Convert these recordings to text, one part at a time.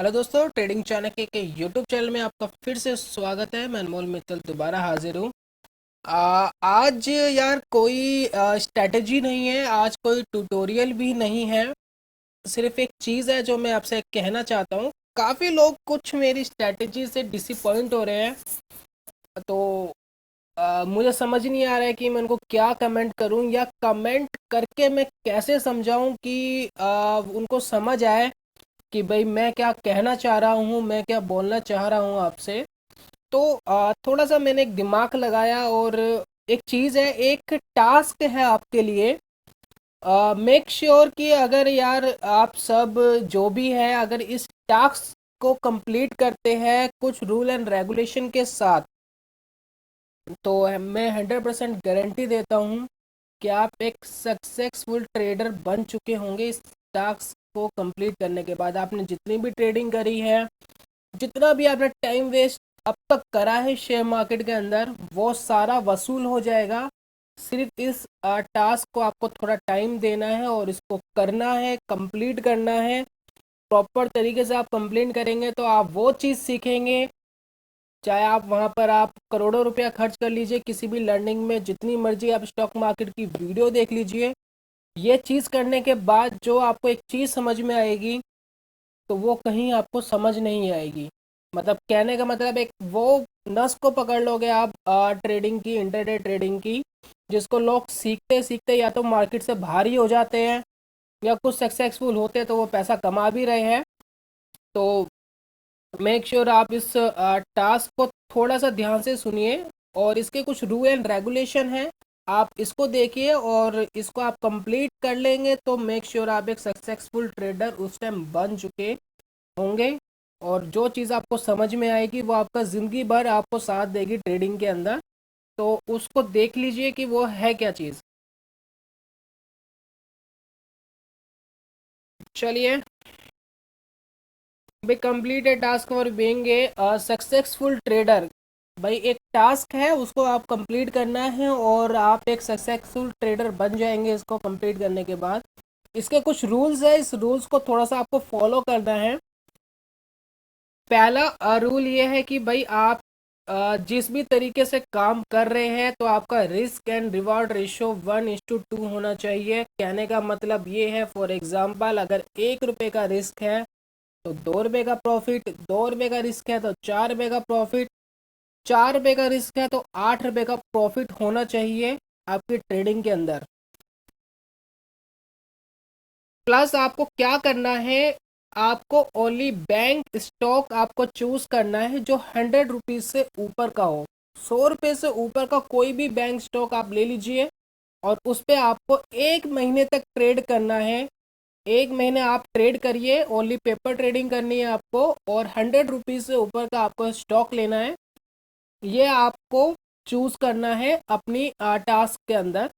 Hello दोस्तों, trading channel के YouTube channel में आपका फिर से स्वागत है। मैं अनमोल मित्तल दोबारा हाजिर हूँ। आज यार कोई स्ट्रैटेजी नहीं है, आज कोई ट्यूटोरियल भी नहीं है। सिर्फ एक चीज़ है जो मैं आपसे कहना चाहता हूँ। काफ़ी लोग कुछ मेरी स्ट्रैटेजी से डिसअपॉइंट हो रहे हैं, तो मुझे समझ नहीं आ रहा है कि मैं उनको क्या कमेंट करूं या कमेंट करके मैं कैसे समझाऊं कि उनको समझ आए कि भाई मैं क्या कहना चाह रहा हूँ, मैं क्या बोलना चाह रहा हूँ आपसे। तो थोड़ा सा मैंने एक दिमाग लगाया और एक चीज़ है, एक टास्क है आपके लिए। मेक श्योर कि अगर यार आप सब जो भी है, अगर इस टास्क को कंप्लीट करते हैं कुछ रूल एंड रेगुलेशन के साथ, तो मैं 100% गारंटी देता हूँ कि आप एक सक्सेसफुल ट्रेडर बन चुके होंगे। इस टास्क को कंप्लीट करने के बाद आपने जितनी भी ट्रेडिंग करी है, जितना भी आपने टाइम वेस्ट अब तक करा है शेयर मार्केट के अंदर, वो सारा वसूल हो जाएगा। सिर्फ इस टास्क को आपको थोड़ा टाइम देना है और इसको करना है, कंप्लीट करना है। प्रॉपर तरीके से आप कंप्लीट करेंगे तो आप वो चीज़ सीखेंगे। चाहे आप वहाँ पर आप करोड़ों रुपया खर्च कर लीजिए किसी भी लर्निंग में, जितनी मर्जी आप स्टॉक मार्केट की वीडियो देख लीजिए, ये चीज़ करने के बाद जो आपको एक चीज़ समझ में आएगी, तो वो कहीं आपको समझ नहीं आएगी। मतलब कहने का मतलब एक वो नस को पकड़ लोगे आप ट्रेडिंग की, इंटरडे ट्रेडिंग की, जिसको लोग सीखते सीखते या तो मार्केट से बाहर ही हो जाते हैं या कुछ सक्सेसफुल होते हैं तो वो पैसा कमा भी रहे हैं। तो मेक श्योर आप इस टास्क को थोड़ा सा ध्यान से सुनिए और इसके कुछ रूल एंड रेगुलेशन हैं, आप इसको देखिए और इसको आप कंप्लीट कर लेंगे तो मेक श्योर आप एक सक्सेसफुल ट्रेडर उस टाइम बन चुके होंगे। और जो चीज़ आपको समझ में आएगी वो आपका ज़िंदगी भर आपको साथ देगी ट्रेडिंग के अंदर। तो उसको देख लीजिए कि वो है क्या चीज़। चलिए, भाई complete A task for being a successful trader. भाई एक टास्क है, उसको आप कंप्लीट करना है और आप एक सक्सेसफुल ट्रेडर बन जाएंगे इसको कंप्लीट करने के बाद। इसके कुछ रूल्स है, इस रूल्स को थोड़ा सा आपको फॉलो करना है। पहला रूल ये है कि भाई आप जिस भी तरीके से काम कर रहे हैं तो आपका रिस्क एंड रिवॉर्ड रेशो 1:2 होना चाहिए। कहने का मतलब ये है, फॉर एग्जांपल अगर 1 रुपये का रिस्क है तो 2 रुपये का प्रॉफिट, 2 रुपये का रिस्क है तो 4 रुपये का प्रॉफिट, 4 रुपये का रिस्क है तो 8 रुपये का प्रॉफिट होना चाहिए आपकी ट्रेडिंग के अंदर। प्लस आपको क्या करना है, आपको ओनली बैंक स्टॉक आपको चूज करना है जो 100 रुपीज़ से ऊपर का हो। 100 रुपये से ऊपर का कोई भी बैंक स्टॉक आप ले लीजिए और उस पर आपको 1 महीने तक ट्रेड करना है। 1 महीने आप ट्रेड करिए, ओनली पेपर ट्रेडिंग करनी है आपको और 100 रुपीज़ से ऊपर का आपको स्टॉक लेना है। ये आपको चूज करना है अपनी टास्क के अंदर।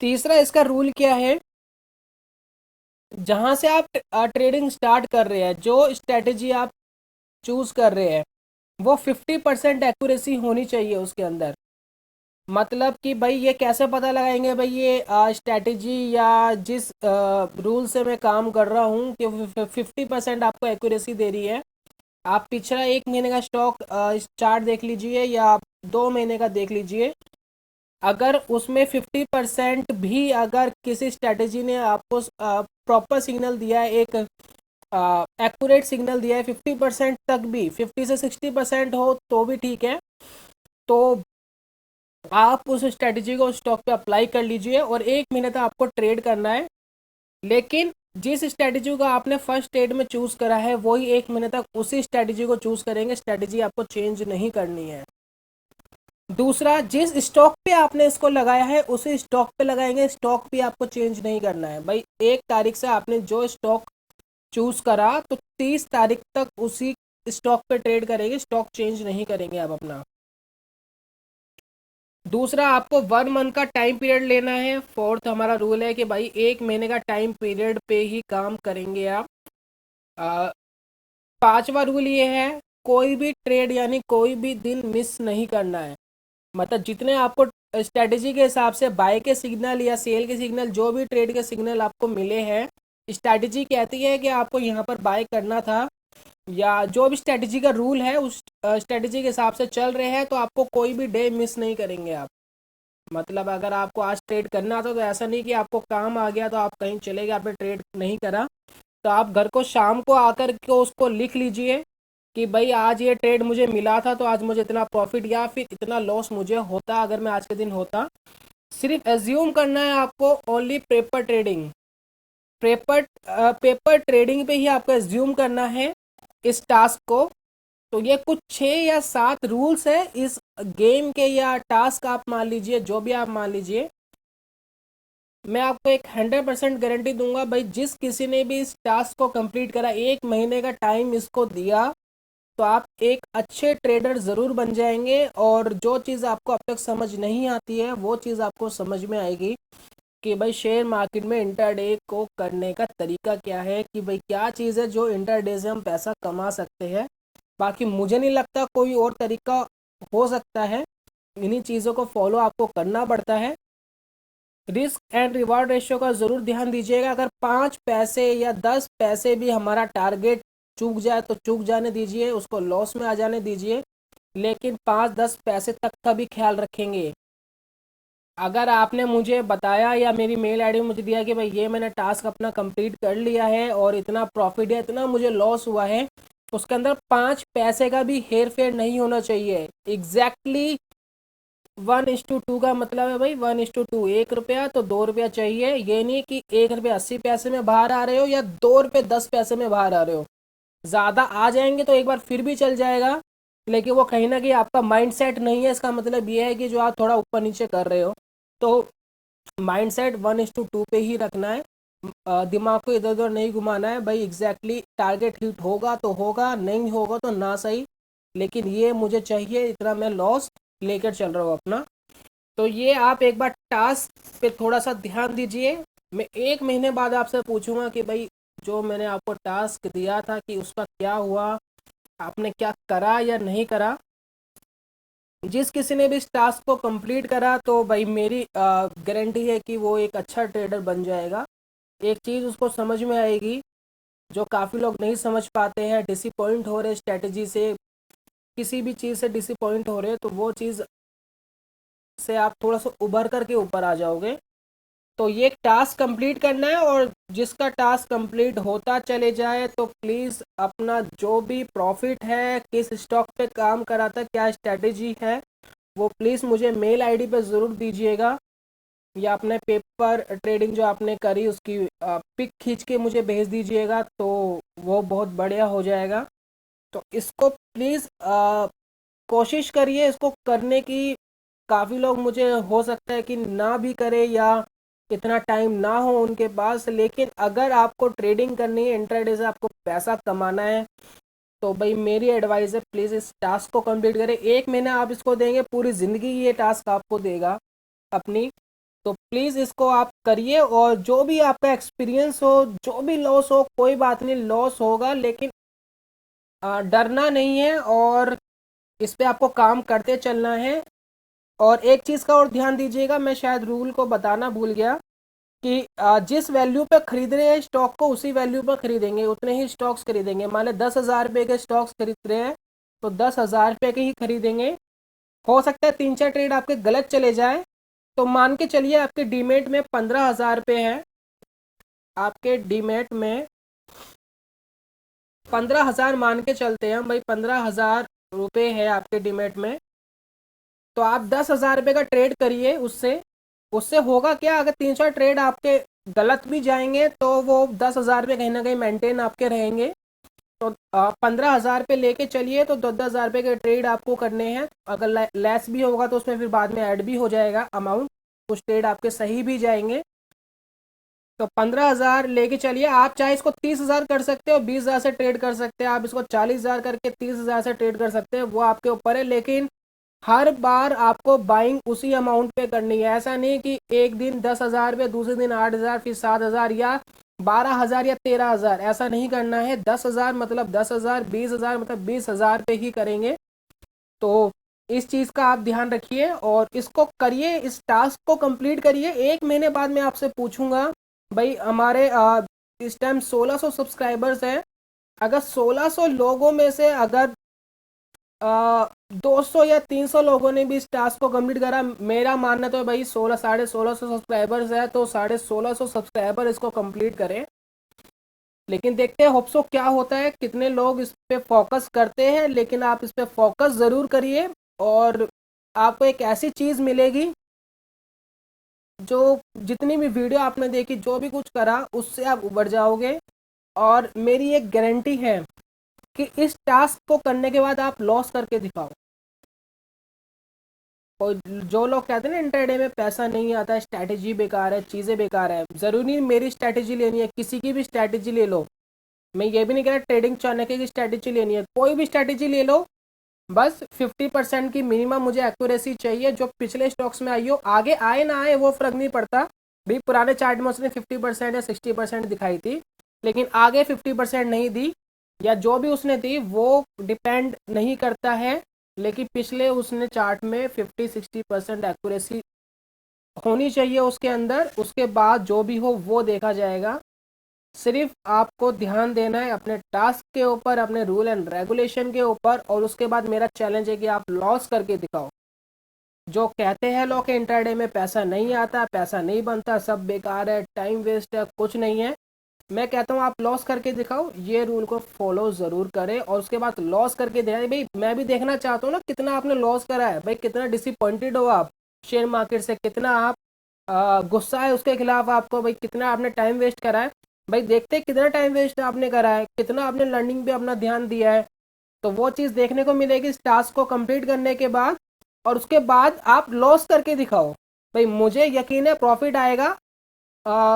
तीसरा इसका रूल क्या है, जहाँ से आप ट्रेडिंग स्टार्ट कर रहे हैं, जो स्ट्रेटजी आप चूज कर रहे हैं, वो 50% एक्यूरेसी होनी चाहिए उसके अंदर। मतलब कि भाई ये कैसे पता लगाएंगे भाई ये स्ट्रेटजी या जिस रूल से मैं काम कर रहा हूँ कि 50% आपको एक्यूरेसी दे रही है। आप पिछला 1 महीने का स्टॉक चार्ट देख लीजिए या आप 2 महीने का देख लीजिए। अगर उसमें 50% भी अगर किसी स्ट्रेटजी ने आपको प्रॉपर सिग्नल दिया है, एक एक्यूरेट सिग्नल दिया है, 50% तक भी, 50 से 60% हो तो भी ठीक है। तो आप उस स्ट्रेटजी को स्टॉक पे अप्लाई कर लीजिए और 1 महीने तक आपको ट्रेड करना है। लेकिन जिस स्ट्रेटजी को आपने फर्स्ट ट्रेड में चूज़ करा है वही 1 महीने तक उसी स्ट्रेटजी को चूज़ करेंगे, स्ट्रेटजी आपको चेंज नहीं करनी है। दूसरा, जिस स्टॉक पे आपने इसको लगाया है उसी स्टॉक पे लगाएंगे, स्टॉक भी आपको चेंज नहीं करना है। भाई 1 तारीख से आपने जो स्टॉक चूज करा तो 30 तारीख तक उसी स्टॉक पे ट्रेड करेंगे, स्टॉक चेंज नहीं करेंगे आप अपना। दूसरा, आपको 1 मंथ का टाइम पीरियड लेना है। फोर्थ हमारा रूल है कि भाई 1 महीने का टाइम पीरियड पे ही काम करेंगे आप। आ, पांचवा रूल ये है, कोई भी ट्रेड यानी कोई भी दिन मिस नहीं करना है। मतलब जितने आपको स्ट्रेटजी के हिसाब से बाय के सिग्नल या सेल के सिग्नल, जो भी ट्रेड के सिग्नल आपको मिले हैं, स्ट्रेटजी कहती है कि आपको यहाँ पर बाय करना था, या जो भी स्ट्रेटजी का रूल है उस स्ट्रेटजी के हिसाब से चल रहे हैं तो आपको कोई भी डे मिस नहीं करेंगे आप। मतलब अगर आपको आज ट्रेड करना था तो ऐसा नहीं कि आपको काम आ गया तो आप कहीं चले गए, आपने ट्रेड नहीं करा, तो आप घर को शाम को आकर के उसको लिख लीजिए कि भाई आज ये ट्रेड मुझे मिला था तो आज मुझे इतना प्रॉफिट या फिर इतना लॉस मुझे होता अगर मैं आज के दिन होता। सिर्फ एज्यूम करना है आपको, only paper trading, paper paper trading पे ही आपको एज्यूम करना है इस टास्क को। तो ये कुछ 6 या 7 रूल्स है इस गेम के या टास्क आप मान लीजिए, जो भी आप मान लीजिए। मैं आपको एक 100% गारंटी दूंगा भाई, जिस किसी ने भी इस टास्क को कंप्लीट करा, 1 महीने का टाइम इसको दिया, तो आप एक अच्छे ट्रेडर ज़रूर बन जाएंगे। और जो चीज़ आपको अब तक समझ नहीं आती है वो चीज़ आपको समझ में आएगी कि भाई शेयर मार्केट में इंटरडे को करने का तरीका क्या है, कि भाई क्या चीज़ है जो इंटरडे से हम पैसा कमा सकते हैं। बाकी मुझे नहीं लगता कोई और तरीका हो सकता है, इन्हीं चीज़ों को फॉलो आपको करना पड़ता है। रिस्क एंड रिवार्ड रेशियो का ज़रूर ध्यान दीजिएगा। अगर 5 पैसे या 10 पैसे भी हमारा टारगेट चूक जाए तो चूक जाने दीजिए, उसको लॉस में आ जाने दीजिए, लेकिन 5-10 पैसे तक का भी ख्याल रखेंगे। अगर आपने मुझे बताया या मेरी मेल आईडी में मुझे दिया कि भाई ये मैंने टास्क अपना कंप्लीट कर लिया है और इतना प्रॉफिट है, इतना मुझे लॉस हुआ है, उसके अंदर 5 पैसे का भी हेर फेर नहीं होना चाहिए। एग्जैक्टली 1:2 का मतलब है भाई 1:2, 1 रुपया तो 2 रुपया चाहिए। ये नहीं कि 1 रुपया 80 पैसे में बाहर आ रहे हो या 2 रुपये 10 पैसे में बाहर आ रहे हो। ज़्यादा आ जाएंगे तो एक बार फिर भी चल जाएगा, लेकिन वो कहीं ना कहीं आपका माइंड सेट नहीं है। इसका मतलब ये है कि जो आप थोड़ा ऊपर नीचे कर रहे हो, तो माइंड सेट 1:2 पे ही रखना है। दिमाग को इधर उधर नहीं घुमाना है भाई। एग्जैक्टली टारगेट हिट होगा तो होगा, नहीं होगा तो ना सही, लेकिन ये मुझे चाहिए, इतना मैं लॉस लेकर चल रहा हूँ अपना। तो ये आप एक बार टास्क पे थोड़ा सा ध्यान दीजिए। मैं 1 महीने बाद आपसे पूछूंगा कि भाई जो मैंने आपको टास्क दिया था कि उसका क्या हुआ, आपने क्या करा या नहीं करा। जिस किसी ने भी इस टास्क को कंप्लीट करा तो भाई मेरी गारंटी है कि वो एक अच्छा ट्रेडर बन जाएगा। एक चीज़ उसको समझ में आएगी जो काफ़ी लोग नहीं समझ पाते हैं, डिसअपॉइंट हो रहे स्ट्रेटजी से, किसी भी चीज़ से डिसअपॉइंट हो रहे, तो वो चीज़ से आप थोड़ा सा उभर करके ऊपर आ जाओगे। तो ये एक टास्क कंप्लीट करना है, और जिसका टास्क कंप्लीट होता चले जाए तो प्लीज़ अपना जो भी प्रॉफिट है, किस स्टॉक पे काम करा था, क्या स्ट्रेटजी है, वो प्लीज़ मुझे मेल आईडी पे ज़रूर दीजिएगा, या अपने पेपर ट्रेडिंग जो आपने करी उसकी पिक खींच के मुझे भेज दीजिएगा, तो वो बहुत बढ़िया हो जाएगा। तो इसको प्लीज़ कोशिश करिए इसको करने की। काफ़ी लोग मुझे हो सकता है कि ना भी करे या इतना टाइम ना हो उनके पास, लेकिन अगर आपको ट्रेडिंग करनी है, इंट्राडे से आपको पैसा कमाना है, तो भाई मेरी एडवाइस है प्लीज़ इस टास्क को कंप्लीट करें। 1 महीना आप इसको देंगे, पूरी ज़िंदगी ये टास्क आपको देगा अपनी। तो प्लीज़ इसको आप करिए, और जो भी आपका एक्सपीरियंस हो, जो भी लॉस हो, कोई बात नहीं, लॉस होगा, लेकिन डरना नहीं है, और इस पे आपको काम करते चलना है। और एक चीज़ का और ध्यान दीजिएगा, मैं शायद रूल को बताना भूल गया कि जिस वैल्यू पे खरीद रहे हैं स्टॉक को, उसी वैल्यू पर खरीदेंगे, उतने ही स्टॉक्स खरीदेंगे। मान लें 10,000 रुपये के स्टॉक्स खरीद रहे हैं तो 10,000 रुपये के ही खरीदेंगे। हो सकता है 3-4 ट्रेड आपके गलत चले जाए, तो मान के चलिए आपके डीमेट में 15,000 रुपये है, आपके डीमेट में 15,000 मान के चलते हैं हम भाई, 15,000 रुपये है आपके डीमेट में, तो आप 10,000 रुपये का ट्रेड करिए उससे। उससे होगा क्या, अगर 3-4 ट्रेड आपके गलत भी जाएंगे तो वो 10,000 रुपये कहीं ना कहीं मेंटेन आपके रहेंगे। तो 15,000 रुपये लेके चलिए, तो 10,000 रुपये के ट्रेड आपको करने हैं। अगर लेस भी होगा तो उसमें फिर बाद में ऐड भी हो जाएगा अमाउंट, कुछ ट्रेड आपके सही भी जाएंगे। तो 15,000 लेके चलिए। आप चाहे इसको 30,000 कर सकते हो, 20,000 से ट्रेड कर सकते हैं, आप इसको 40,000 करके 30,000 से ट्रेड कर सकते हैं, वो आपके ऊपर है। लेकिन हर बार आपको बाइंग उसी अमाउंट पे करनी है। ऐसा नहीं कि एक दिन 10,000 पे, दूसरे दिन 8,000, फिर 7,000 या 12,000 या 13,000, ऐसा नहीं करना है। 10,000 मतलब 10,000, 20,000 मतलब 20,000 पे ही करेंगे। तो इस चीज़ का आप ध्यान रखिए और इसको करिए, इस टास्क को कंप्लीट करिए। 1 महीने बाद मैं आपसे पूछूंगा भाई, हमारे इस टाइम 1,600 सब्सक्राइबर्स हैं, अगर 1600 लोगों में से अगर 200 या 300 लोगों ने भी इस टास्क को कंप्लीट करा, मेरा मानना तो है भाई 1600 सब्सक्राइबर्स है तो 1650 सब्सक्राइबर इसको कंप्लीट करें। लेकिन देखते हैं होप्सो क्या होता है, कितने लोग इस पे फोकस करते हैं। लेकिन आप इस पे फोकस ज़रूर करिए और आपको एक ऐसी चीज़ मिलेगी जो जितनी भी वीडियो आपने देखी, जो भी कुछ करा, उससे आप उबर जाओगे। और मेरी एक गारंटी है कि इस टास्क को करने के बाद आप लॉस करके दिखाओ। और जो लोग कहते हैं ना इंटरडे में पैसा नहीं आता, स्ट्रैटेजी बेकार है, चीज़ें बेकार है, ज़रूरी नहीं मेरी स्ट्रैटेजी लेनी है, किसी की भी स्ट्रैटेजी ले लो। मैं ये भी नहीं कह रहा ट्रेडिंग चाणक्य की स्ट्रैटेजी लेनी है, कोई भी स्ट्रैटेजी ले लो, बस 50% की मिनिमम मुझे एक्यूरेसी चाहिए जो पिछले स्टॉक्स में आई हो। आगे आए ना आए वो फर्क नहीं पड़ता भाई, पुराने चार्ट में उसने 50% या 60% दिखाई थी, लेकिन आगे 50% नहीं दी, या जो भी उसने दी वो डिपेंड नहीं करता है। लेकिन पिछले उसने चार्ट में 50-60% एक्यूरेसी होनी चाहिए उसके अंदर, उसके बाद जो भी हो वो देखा जाएगा। सिर्फ आपको ध्यान देना है अपने टास्क के ऊपर, अपने रूल एंड रेगुलेशन के ऊपर, और उसके बाद मेरा चैलेंज है कि आप लॉस करके दिखाओ। जो कहते हैं लोग इंट्राडे में पैसा नहीं आता, पैसा नहीं बनता, सब बेकार है, टाइम वेस्ट है, कुछ नहीं है। मैं कहता हूँ आप लॉस करके दिखाओ, ये रूल को फॉलो ज़रूर करें और उसके बाद लॉस करके दिखाएं। भाई मैं भी देखना चाहता हूँ ना कितना आपने लॉस करा है, भाई कितना डिसअपॉइंटेड हो आप शेयर मार्केट से, कितना आप गुस्सा है उसके खिलाफ आपको, भाई कितना आपने टाइम वेस्ट करा है। भाई देखते हैं कितना टाइम वेस्ट आपने करा है, कितना आपने लर्निंग पे अपना ध्यान दिया है। तो वो चीज़ देखने को मिलेगी इस टास्क को कंप्लीट करने के बाद। और उसके बाद आप लॉस करके दिखाओ, भाई मुझे यकीन है प्रॉफिट आएगा।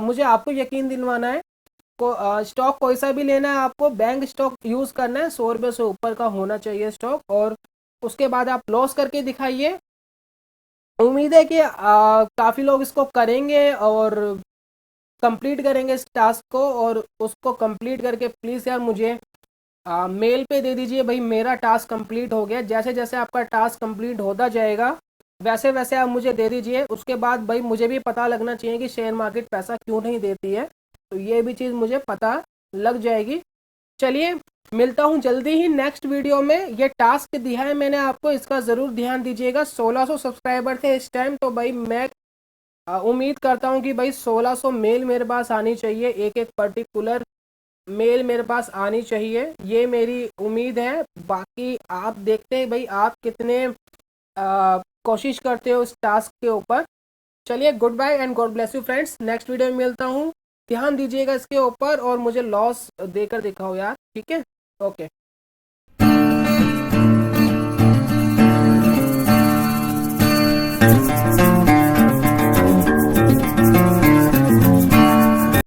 मुझे आपको यकीन दिलवाना है। स्टॉक कोई सा भी लेना है, आपको बैंक स्टॉक यूज़ करना है, 100 रुपये से ऊपर का होना चाहिए स्टॉक, और उसके बाद आप लॉस करके दिखाइए। उम्मीद है कि काफ़ी लोग इसको करेंगे और कंप्लीट करेंगे इस टास्क को, और उसको कंप्लीट करके प्लीज़ यार मुझे मेल पे दे दीजिए भाई मेरा टास्क कंप्लीट हो गया। जैसे जैसे आपका टास्क कंप्लीट होता जाएगा वैसे वैसे आप मुझे दे दीजिए। उसके बाद भाई मुझे भी पता लगना चाहिए कि शेयर मार्केट पैसा क्यों नहीं देती है, तो ये भी चीज़ मुझे पता लग जाएगी। चलिए मिलता हूँ जल्दी ही नेक्स्ट वीडियो में। ये टास्क दिया है मैंने आपको, इसका ज़रूर ध्यान दीजिएगा। 1600 सब्सक्राइबर थे इस टाइम, तो भाई मैं उम्मीद करता हूँ कि भाई 1600 मेल मेरे पास आनी चाहिए, एक एक पर्टिकुलर मेल मेरे पास आनी चाहिए, ये मेरी उम्मीद है। बाकी आप देखते हैं भाई आप कितने कोशिश करते हो इस टास्क के ऊपर। चलिए good bye and God bless you friends, next video में मिलता हूँ। ध्यान दीजिएगा इसके ऊपर और मुझे लॉस देकर दिखाओ यार, ठीक है। ओके।